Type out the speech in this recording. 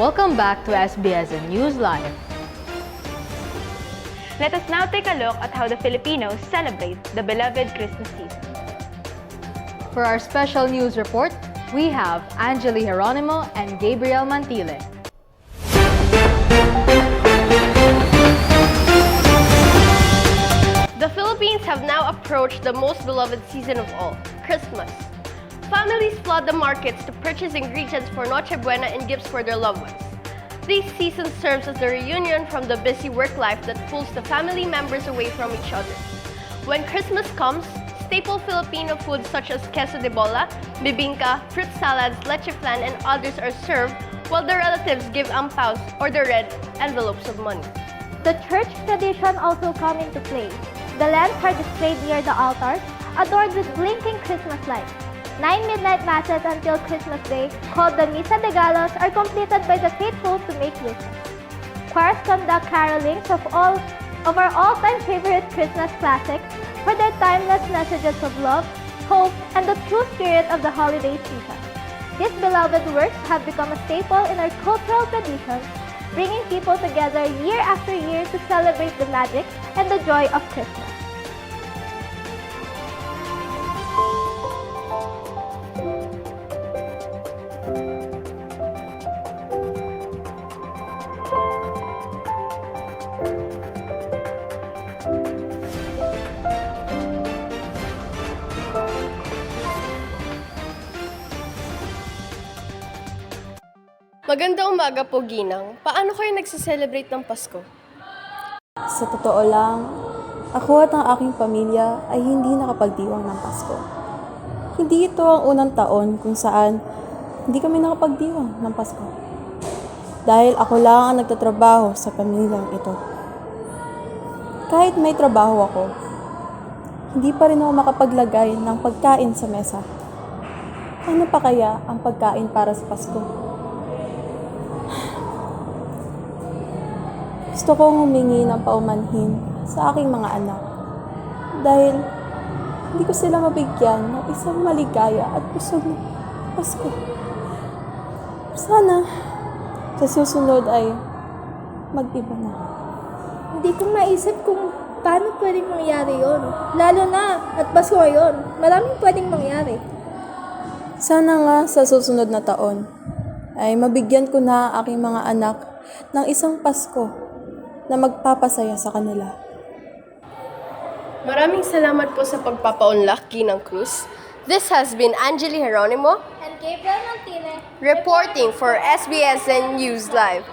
Welcome back to SBSN News Live. Let us now take a look at how the Filipinos celebrate the beloved Christmas season. For our special news report, we have Angeli Geronimo and Gabriel Mantile. The Philippines have now approached the most beloved season of all, Christmas. Families flood the markets to purchase ingredients for Noche Buena and gifts for their loved ones. This season serves as the reunion from the busy work life that pulls the family members away from each other. When Christmas comes, staple Filipino foods such as queso de bola, bibingka, fruit salads, leche flan, and others are served while the relatives give ampaws or the red envelopes of money. The church tradition also come into play. The lamps are displayed near the altars, adorned with blinking Christmas lights. 9 midnight masses until Christmas Day, called the Misa de Gallos, are completed by the faithful to make wishes. Choirs conduct carolings of our all-time favorite Christmas classics for their timeless messages of love, hope, and the true spirit of the holiday season. These beloved works have become a staple in our cultural traditions, bringing people together year after year to celebrate the magic and the joy of Christmas. Magandang umaga po, Ginang. Paano kayo nagse-celebrate ng Pasko? Sa totoo lang, ako at ang aking pamilya ay hindi nakapagdiwang ng Pasko. Hindi ito ang unang taon kung saan hindi kami nakapagdiwang ng Pasko. Dahil ako lang ang nagtatrabaho sa pamilyang ito. Kahit may trabaho ako, hindi pa rin ako makapaglagay ng pagkain sa mesa. Ano pa kaya ang pagkain para sa Pasko? Gusto kong humingi ng paumanhin sa aking mga anak dahil hindi ko sila mabigyan ng isang maligaya at busog na Pasko. Sana sa susunod ay mag-iba na. Hindi ko maisip kung paano pwedeng mangyari yon. Lalo na at Pasko ngayon, maraming pwedeng mangyari. Sana nga sa susunod na taon ay mabigyan ko na aking mga anak ng isang Pasko na magpapasaya sa kanila. Maraming salamat po sa pagpapaunlak, Ginang Cruz. This has been Angeli Geronimo And Gabriel Mantile, reporting for SBSN News Live.